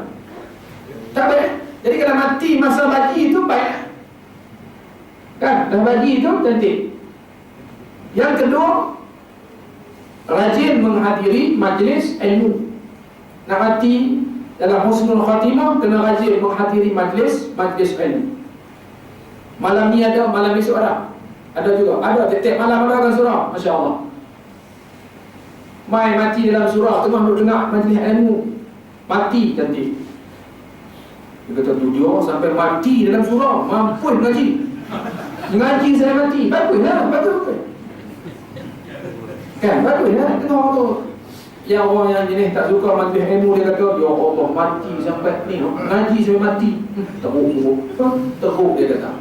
Tak baik. Jadi kalau mati masa bagi itu baik. Kan? Dah bagi itu cantik. Yang kedua, rajin menghadiri majlis ilmu. Nak mati dalam husnul khatimah, kena rajin menghadiri majlis ilmu. Malam ni ada, malam esok ada. Ada juga, ada tiap malam ada kan surau, Masya Allah. Mai mati dalam surau, tengah duduk dengar majlis ilmu, mati cantik. Dia kata tu dia sampai mati dalam surau, mampu mengaji saya mati, baguslah, bagus. Kan, baguslah, tengok tu. Yang orang yang jenis tak suka majlis ilmu, dia kata, ya Allah, mati sampai ni, mengaji sampai mati. Teruk dia kata.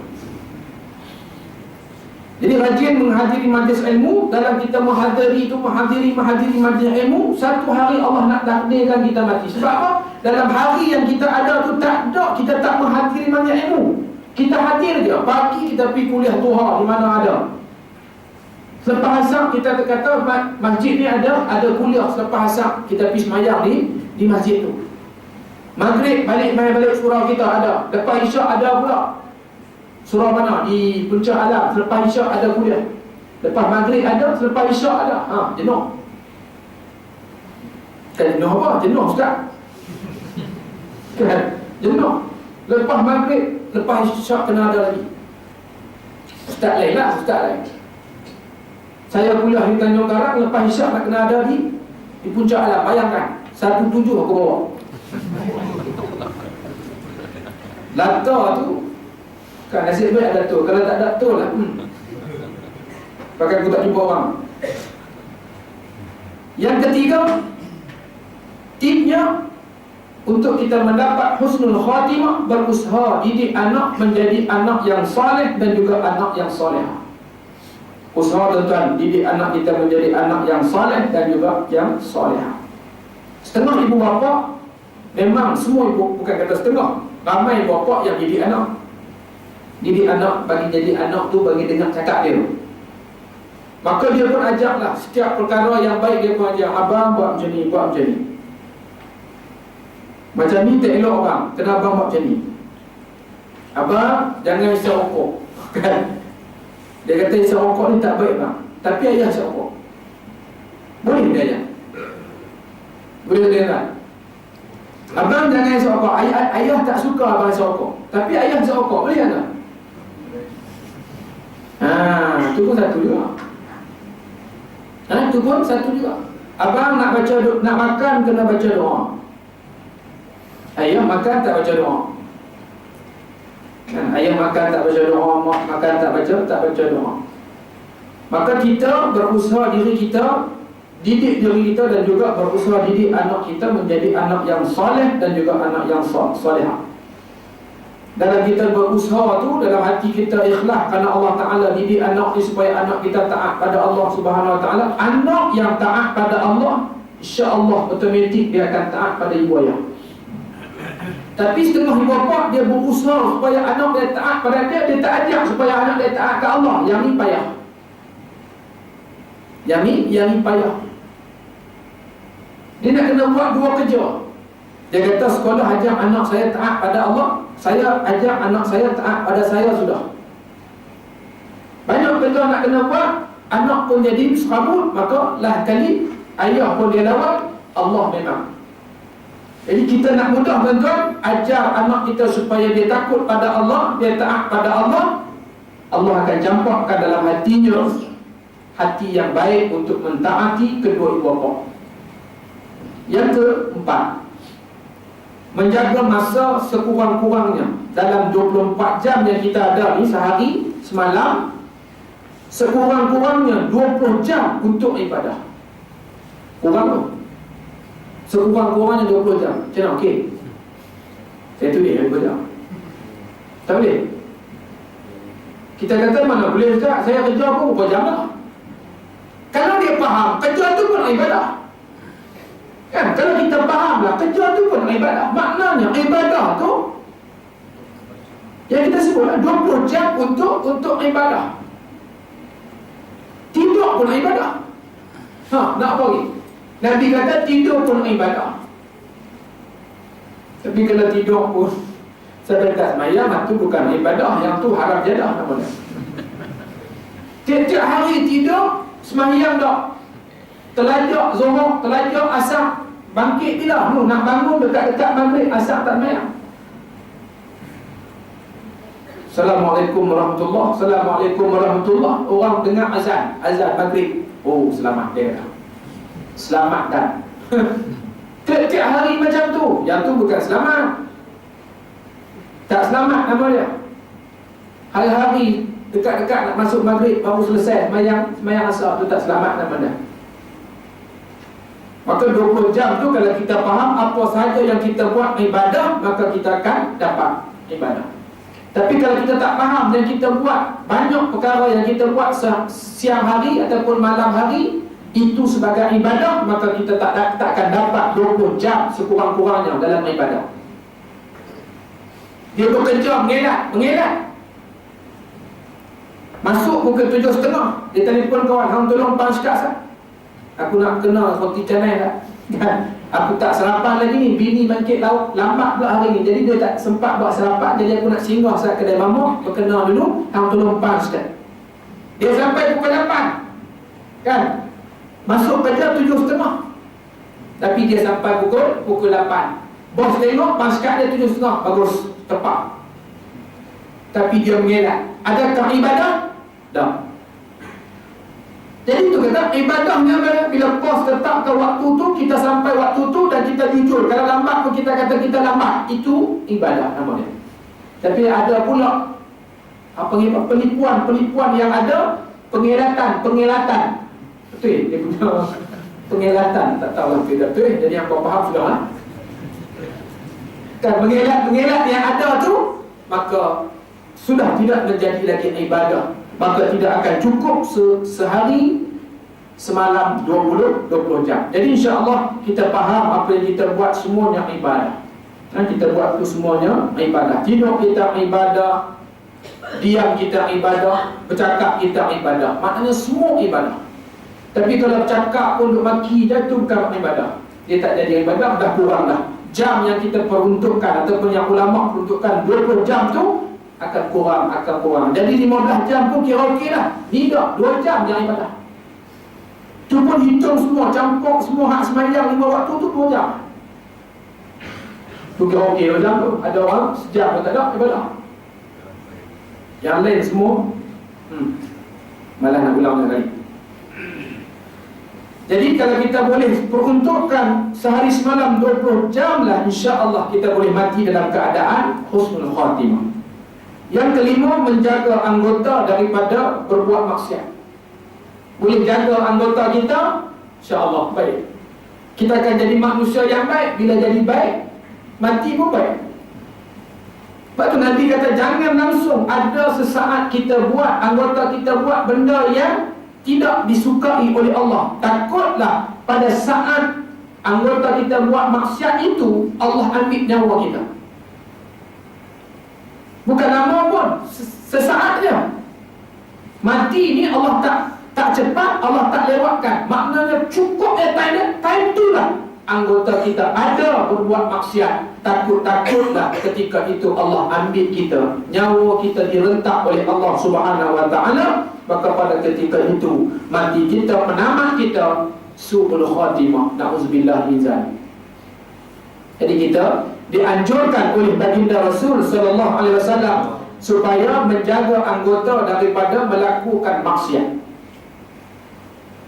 Jadi rajin menghadiri majlis ilmu. Dalam kita menghadiri majlis ilmu, satu hari Allah nak takdirkan kita mati. Sebab apa? Dalam hari yang kita ada tu tak ada, kita tak menghadiri majlis ilmu. Kita hadir je. Pagi kita pergi kuliah duha di mana ada. Selepas asar kita kata masjid ni ada kuliah. Selepas asar kita pergi semayang di masjid tu. Maghrib balik surau kita ada. Lepas isyak ada pula. Surau mana? Di Puncak Alam. Selepas isyak ada kuliah. Lepas maghrib ada, selepas isyak ada. Jenuh. Kan jenuh apa? Jenuh ustaz. Kan? Jenuh. Lepas maghrib, lepas isyak kena ada lagi. Ustaz lain lah, ustaz lain. Saya kuliah di Tanjung Karang, lepas isyak nak kena ada di Puncak Alam. Bayangkan, 1.7 aku bawa. Lata tu kan nasib baik ada tu. Kalau tak ada tu lah pakai aku tak jumpa orang. Yang ketiga, tipnya untuk kita mendapat husnul khatimah, berusaha didik anak menjadi anak yang saleh dan juga anak yang soleh. Usaha tuan-tuan, didik anak kita menjadi anak yang saleh dan juga yang soleh. Setengah ibu bapa, memang semua ibu, bukan kata setengah, ramai ibu bapa yang didik anak. Didik anak, bagi jadi anak tu bagi dengar cakap dia. Maka dia pun ajaklah setiap perkara yang baik, dia pun ajak. Abang buat macam ni, buat macam ni. Macam ni tak elok abang, kena abang buat macam ni. Abang jangan isap rokok. Kan? Dia kata isap rokok ni tak baik bang, tapi ayah isap rokok. Boleh dia ajak? Boleh dia kan? Abang jangan isap rokok. Ayah tak suka abang isap rokok, tapi ayah isap rokok. Boleh tak? Itu pun satu juga. Itu pun satu juga. Abang nak makan kena baca doa. Ayah makan tak baca doa. Ayah makan tak baca doa, mak makan tak baca doa. Maka kita berusaha diri kita, didik diri kita, dan juga berusaha didik anak kita menjadi anak yang soleh dan juga anak yang solehah. Dalam kita berusaha tu, dalam hati kita ikhlas kerana Allah Ta'ala didik anak ni supaya anak kita taat pada Allah Subhanahu Wa Ta'ala. Anak yang taat pada Allah, insya-Allah otomatik dia akan taat pada ibu ayah. Tapi setengah ibu bapa dia berusaha supaya anak dia taat pada dia tak ajak supaya anak dia taat ke Allah. Yang ni payah. Yang ni payah. Dia nak kena buat dua kerja. Dia kata sekolah ajak anak saya taat pada Allah, saya ajak anak saya taat pada saya sudah. Banyak kerja nak kena buat, anak pun jadi serabut, maka lah kali ayah pun dia lawan, Allah memang. Jadi kita nak mudah tuan-tuan, ajar anak kita supaya dia takut pada Allah, dia taat pada Allah. Allah akan campakkan dalam hatinya hati yang baik untuk mentaati kedua ibu bapa. Yang keempat, menjaga masa sekurang-kurangnya. Dalam 24 jam yang kita ada ni, sehari semalam, sekurang-kurangnya 20 jam untuk ibadah. Kurang tu, sekurang-kurangnya 20 jam. Macam mana? Okey, saya tulis 20 jam. Tak boleh. Kita kata mana boleh Ustaz, saya kerja pun berapa jam lah. Kalau dia faham, kerja tu pun ibadah. Kan? Kalau kita faham lah, kerja tu pun ibadah. Maknanya ibadah tu yang kita sebut lah 20 jam untuk ibadah. Tidur pun ibadah. Nak apa lagi? Nabi kata tidur pun ibadah. Tapi kalau tidur pun sampai tak semayang, itu bukan ibadah, yang tu haram jadah namanya. Tiap-tiap hari tidur, semayang tak. Telajak Zuhur, telajak Asar, bangkit bila? Nak bangun dekat-dekat maghrib, Asar tak semayang. Assalamualaikum warahmatullahi, Assalamualaikum warahmatullahi. Orang dengar azan maghrib. Oh, selamat dia dah. Selamat dah. Tiap-tiap hari macam tu. Yang tu bukan selamat. Tak selamat nama dia. Hari-hari dekat-dekat nak masuk maghrib baru selesai semayang asar, tu tak selamat nama dia. Maka 20 jam tu kalau kita faham apa sahaja yang kita buat ibadah, maka kita akan dapat ibadah. Tapi kalau kita tak faham dan kita buat banyak perkara yang kita buat siang hari ataupun malam hari itu sebagai ibadah, maka kita tak akan dapat 20 jam sekurang-kurangnya dalam ibadah. Dia bekerja mengelat. Masuk pukul 7.30, dia telefon kawan, "Hang tolong pan sekat sah. Aku nak kena roti canai dah." Kan? Aku tak sarapan lagi ni, bini bangkit lauk lambat pula hari ni. Jadi dia tak sempat buat sarapan, jadi aku nak singgah sat kedai mamak, berkenal dulu, hang tolong pan sekat. Dia sampai pukul 8. Kan? Masuk kerja 7.30. Tapi dia sampai pukul 8. Bos tengok pan sekat dia 7.30, bagus, tepat. Tapi dia mengelak. Adakah ibadah? Tak. Jadi itu kata ibadahnya bila bos tetapkan waktu tu, kita sampai waktu tu dan kita jujur. Kalau lambat pun kita kata kita lambat, itu ibadah namanya. Tapi ada pula penipuan yang ada, pengelatan. Betul? Dia punya pengelatan, tak tahu lah tidak betul. Jadi yang kau faham sudah lah. Kan pengelat yang ada tu, maka sudah tidak menjadi lagi ibadah. Maka tidak akan cukup sehari semalam 20 jam. Jadi insya-Allah kita faham apa yang kita buat semuanya ibadah. Kita buat tu semuanya ibadah. Tidur kita ibadah, diam kita ibadah, bercakap kita ibadah. Maknanya semua ibadah. Tapi kalau bercakap pun duk maki dah, tu bukan ibadah. Dia tak jadi ibadah, dah kurang dah. Jam yang kita peruntukkan ataupun yang ulama peruntukkan 20 jam tu akan kurang. Jadi 15 jam pun kira okey lah. Tidak, 2 jam yang ibadah. Tu pun hitung semua, campur semua hak semayang 5 waktu tu 2 jam. Tu kira okey 2 jam tu. Ada orang sejam pun tak ada ibadah. Yang lain semua malah nak ulang lagi. Jadi kalau kita boleh peruntukkan sehari semalam 20 jam lah, insya-Allah kita boleh mati dalam keadaan husnul khatimah. Yang kelima, menjaga anggota daripada berbuat maksiat. Boleh jaga anggota kita, insya-Allah baik. Kita akan jadi manusia yang baik. Bila jadi baik, mati pun baik. Sebab tu Nabi kata jangan langsung ada sesaat kita buat, anggota kita buat benda yang tidak disukai oleh Allah. Takutlah pada saat anggota kita buat maksiat itu, Allah ambil nyawa kita. Bukan lama pun, sesaat je. Mati ni Allah tak cepat, Allah tak lewatkan. Maknanya cukup time tu lah anggota kita ada berbuat maksiat. Takutlah ketika itu Allah ambil kita, nyawa kita direntak oleh Allah Subhanahu Wa Taala. Maka pada ketika itu mati kita, penamat kita su'ul khatimah. Na'udzubillah min zalik. Jadi kita dianjurkan oleh baginda Rasul sallallahu alaihi wasallam supaya menjaga anggota daripada melakukan maksiat.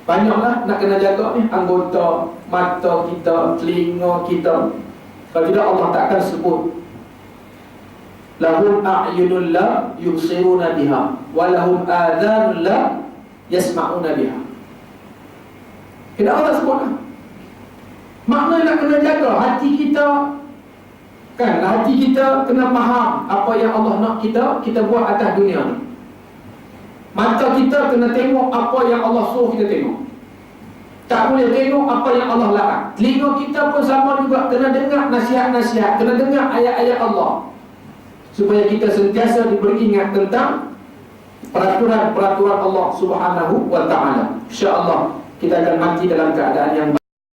Banyaklah nak kena jaga ni anggota mata kita, telinga kita. Kalau tidak Allah tak akan sebut. Lahum a'yunul la yubsiruna biha wa lahum adhanul la yasma'una biha. Tidak Allah sebutlah. Maknanya nak kena jaga hati kita. Kan hati kita kena faham apa yang Allah nak kita buat atas dunia ni. Mata kita kena tengok apa yang Allah suruh kita tengok. Tak boleh tengok apa yang Allah larang. Telinga kita pun sama juga, kena dengar nasihat-nasihat, kena dengar ayat-ayat Allah, supaya kita sentiasa diberi ingat tentang peraturan-peraturan Allah Subhanahu wa ta'ala. InsyaAllah kita akan mati dalam keadaan yang baik.